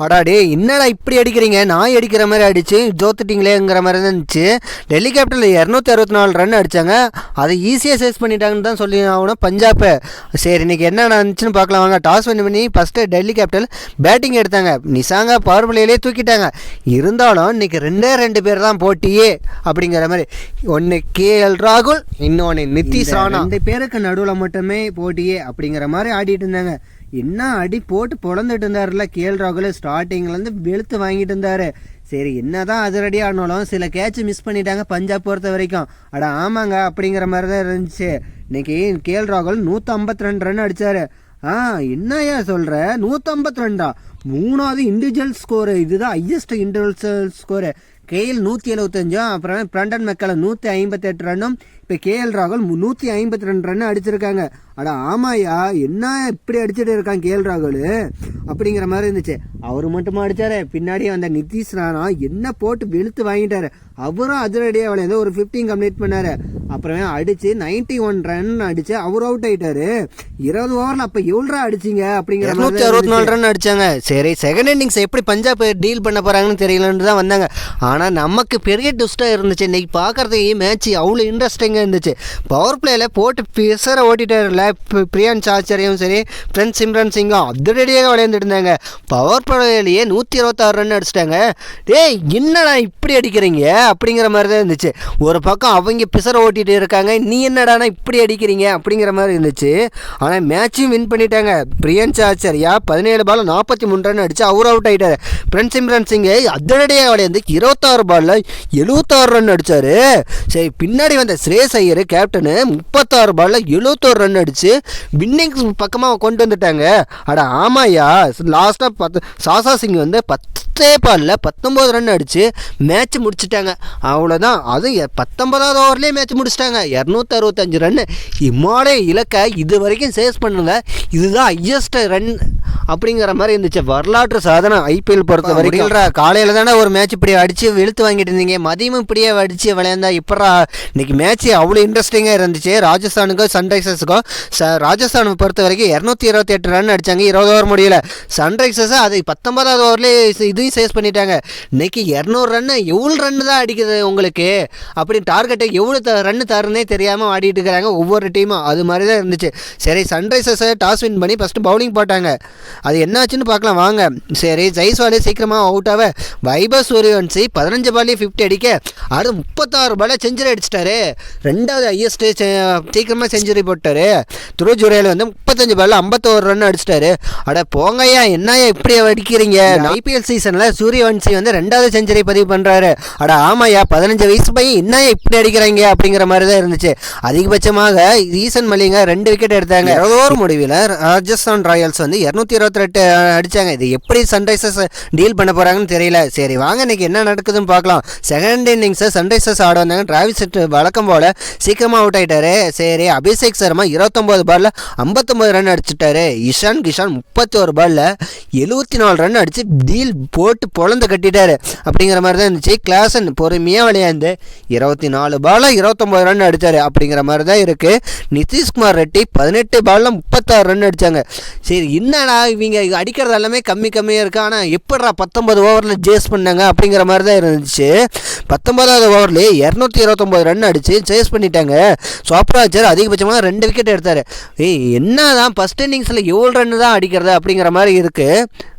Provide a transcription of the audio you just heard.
அடாடே என்னடா இப்படி அடிக்கிறீங்க, நான் அடிக்கிற மாதிரி அடிச்சு தோத்துட்டிங்களேங்கிற மாதிரி தான் இருந்துச்சு. டெல்லி கேபிட்டல் 264 ரன் அடித்தாங்க. அதை ஈஸியாக சேஸ் பண்ணிட்டாங்கன்னு தான் சொல்லி ஆகணும் பஞ்சாப். சரி இன்றைக்கி என்ன நடந்துச்சுன்னு பார்க்கலாம் வாங்க. டாஸ் வின் பண்ணி ஃபஸ்ட்டு டெல்லி கேபிட்டல் பேட்டிங் எடுத்தாங்க. நிசாங்க பவர் பிளேயிலே தூக்கிட்டாங்க. இருந்தாலும் இன்றைக்கி 2 பேர் தான் போட்டியே அப்படிங்கிற மாதிரி. ஒன்று கேஎல் ராகுல், இன்னொன்று நிதிஷ் ராணா, 2 பேருக்கு நடுவில் மட்டுமே போட்டியே அப்படிங்கிற மாதிரி ஆடிட்டு இருந்தாங்க. என்ன அடி போட்டு பொழந்துட்டு இருந்தாருல கேஎல் ராகுல். ஸ்டார்டிங்லேருந்து வெளுத்து வாங்கிட்டு இருந்தார். சரி என்ன தான் அதிரடி ஆனாலும் சில கேட்ச் மிஸ் பண்ணிட்டாங்க பஞ்சாப் பொறுத்த வரைக்கும். அட ஆமாங்க அப்படிங்கிற மாதிரி தான் இருந்துச்சு. இன்னைக்கு கேஎல் ராகுல் 152 ரன் அடித்தார். என்னையா சொல்கிற, 152 3வது இண்டிவிஜுவல் ஸ்கோரு. இதுதான் ஹையஸ்ட் இண்டிவிஜுவல் ஸ்கோரு. கேஎல் 175, அப்புறம் பிரண்டன் மெக்கலம் 158 ரன்னும். இப்போ கேஎல் ராகுல் 152 ரன் அடிச்சிருக்காங்க. அட ஆமாயா, என்ன இப்படி அடிச்சுட்டு இருக்கான் கேஎல் ராகுல் அப்படிங்கிற மாதிரி இருந்துச்சு. அவர் மட்டுமா அடித்தாரு, பின்னாடி அந்த நிதிஷ் ராணா என்ன போட்டு வெளுத்து வாங்கிட்டாரு. அவரும் அதிரடியாக விளையாண்டு ஒரு 15 கம்ப்ளீட் பண்ணார். அப்புறமே அடித்து 91 ரன் அடித்து அவர் அவுட் ஆகிட்டாரு. 20 ஓவரில் அப்போ எவ்வளோ அடிச்சிங்க அப்படிங்கிற 264 ரன் அடித்தாங்க. சரி செகண்ட் இன்னிங்ஸ் எப்படி பஞ்சாப் டீல் பண்ண போகிறாங்கன்னு தெரியலன்னு தான் வந்தாங்க. ஆனால் நமக்கு பெரிய ட்விஸ்ட்டாக இருந்துச்சு. இன்றைக்கி பார்க்குறதுக்கு மேட்ச் அவ்வளோ இன்ட்ரெஸ்டிங்காக இருந்துச்சு. பவர் பிளேயில் போட்டு பிசரை ஓட்டிட்டாருல பிரியான்ஸ் ஆச்சரியம் சரி ஃப்ரெண்ட் சிம்ரன் சிங்கும் அதிரடியாக விளையாண்டுட்டு இருந்தாங்க. பவர் பிளேயிலேயே 126 ரன் அடிச்சிட்டாங்க. டேய் என்னடா இப்படி அடிக்கிறீங்க அப்படிங்கிற மாதிரி தான் இருந்துச்சு. ஒரு பக்கம் அவங்க பிசரை ஓட்டிகிட்டு இருக்காங்க, நீ என்னடானா இப்படி அடிக்கிறீங்க அப்படிங்கிற மாதிரி இருந்துச்சு. ஆனால் மேட்சும் வின் பண்ணிட்டாங்க. பிரியான்ஸ் ஆச்சரியா 17 பால் 43 ரன் அடித்து அவர் அவுட் ஆகிட்டார். ஃப்ரெண்ட் சிம்ரன் சிங் அதிரடியாக விளையாண்டு 26 பாலில் 76 ரன் அடித்தார். சரி பின்னாடி வந்த ஸ்ரேஸ் ஐயர் கேப்டனு 36 பாலில் 71 ரன் அடித்து வின்னிங்ஸ் பக்கமாக கொண்டு வந்துட்டாங்க. அட ஆமாயா, லாஸ்ட்டாக சாசா சிங் வந்து 10 பாலில் 19 ரன் அடித்து மேட்ச் முடிச்சுட்டாங்க. அவ்வளோதான். அதுவும் 19வது ஓவர்லேயே மேட்ச் முடிச்சிட்டாங்க. 265 ரன்னு இம்மாலே இலக்கை இது வரைக்கும் சேஸ் பண்ணுங்க. இதுதான் ஹையஸ்ட் ரன் அப்படிங்கிற மாதிரி இருந்துச்சு. வரலாற்று சாதனை ஐபிஎல் பொறுத்த வரைக்கும். காலையில் தானே ஒரு மேட்ச் இப்படி அடித்து வெளுத்து வாங்கிட்டு இருந்தீங்க, மதியமும் இப்படியே அடித்து விளையாண்டா இப்படா. இன்னைக்கு மேட்ச் அவ்வளோ இன்ட்ரெஸ்டிங்காக இருந்துச்சு. ராஜஸ்தானுக்கும் சன்ரைசர்ஸுக்கும். ராஜஸ்தான் பொறுத்த வரைக்கும் 228 ரன் அடித்தாங்க. 20 ஓவர் முடியல. சன்ரைசர்ஸ் அது 19வது ஓவர்லேயே இதையும் சேஸ் பண்ணிட்டாங்க. இன்னைக்கு 200 ரன்னு எவ்வளோ ரன்னு தான் அடிக்குது உங்களுக்கு அப்படி டார்கெட்டை எவ்வளோ ரன்னு தருன்னே தெரியாமல் ஆடிட்டு இருக்கிறாங்க ஒவ்வொரு டீமும். அது மாதிரி தான் இருந்துச்சு. சரி சன்ரைசர்ஸை டாஸ் வின் பண்ணி ஃபஸ்ட்டு பவுலிங் போட்டாங்க. அது என்னாச்சுன்னு பார்க்கலாம் வாங்க. சரி ஜெய்ஸ்வாலே சீக்கிரமாக அவுட் ஆக வைபவ் சூரியவன்சி 15 பாலே 50 அடிக்க அடுத்து 36 பாலே செஞ்சுரி அடிச்சிட்டாரு. 2வது ஹையஸ்ட் சீக்கிரமாக செஞ்சுரி போட்டார். துரு ஜுரேல் வந்து 35 பாலில் 51 ரன் அடிச்சிட்டாரு. அட போங்கய்யா என்னையா இப்படி அடிக்கிறீங்க. ஐபிஎல் சீசனில் சூரியவன்சி வந்து 2வது செஞ்சுரி பதிவு பண்ணுறாரு. அட ஆமாய்யா 15 வயசு பையன் என்னையா இப்படி அடிக்கிறாங்க அப்படிங்கிற மாதிரி தான் இருந்துச்சு. அதிகபட்சமாக ஈசன் மல்லிங்க 2 விக்கெட் எடுத்தாங்க. 20 ஓவர் முடிவில் ராஜஸ்தான் ராயல்ஸ் வந்து 228 அடித்தாங்க. இது எப்படி சன்ரைசர்ஸ் டீல் பண்ண போகிறாங்கன்னு தெரியல. சரி வாங்க இன்றைக்கி என்ன நடக்குதுன்னு பார்க்கலாம். செகண்ட் இன்னிங்ஸை சன்ரைசர்ஸ் ஆட வந்தாங்க. டிராவிஸ் வழக்கம் போல் சீக்கிரமாக அவுட் ஆகிட்டாரு. சரி அபிஷேக் சர்மா 29 பாலில் 59 ரன் அடிச்சுட்டாரு. இஷான் கிஷான் 31 பாலில் 74 ரன் அடித்து டீல் போட்டு பொழந்து கட்டிட்டாரு அப்படிங்கிற மாதிரி தான் இருந்துச்சு. கிளாசன் பொறுமையாக விளையாண்டு 24 பாலில் 29 ரன் அடித்தார் அப்படிங்கிற மாதிரி தான் இருக்குது. நிதிஷ்குமார் ரெட்டி 18 பாலில் 36 ரன் அடித்தாங்க. சரி என்னடா இவங்க அடிக்கிறது எல்லாமே கம்மியாக இருக்குது, ஆனால் எப்படா 19 ஓவரில் சேஸ் பண்ணாங்க அப்படிங்கிற மாதிரி தான் இருந்துச்சு. 19வது ஓவர்லேயே 229 ரன் அடித்து சேஸ் பண்ணிட்டாங்க. சோப்ராஜர் அதிகபட்சமாக 2 விக்கெட் எடுத்தார். என்ன தான் ஃபஸ்ட் இன்னிங்ஸில் எவ்வளோ ரன்னு தான் அடிக்கிறது அப்படிங்கிற மாதிரி இருக்குது.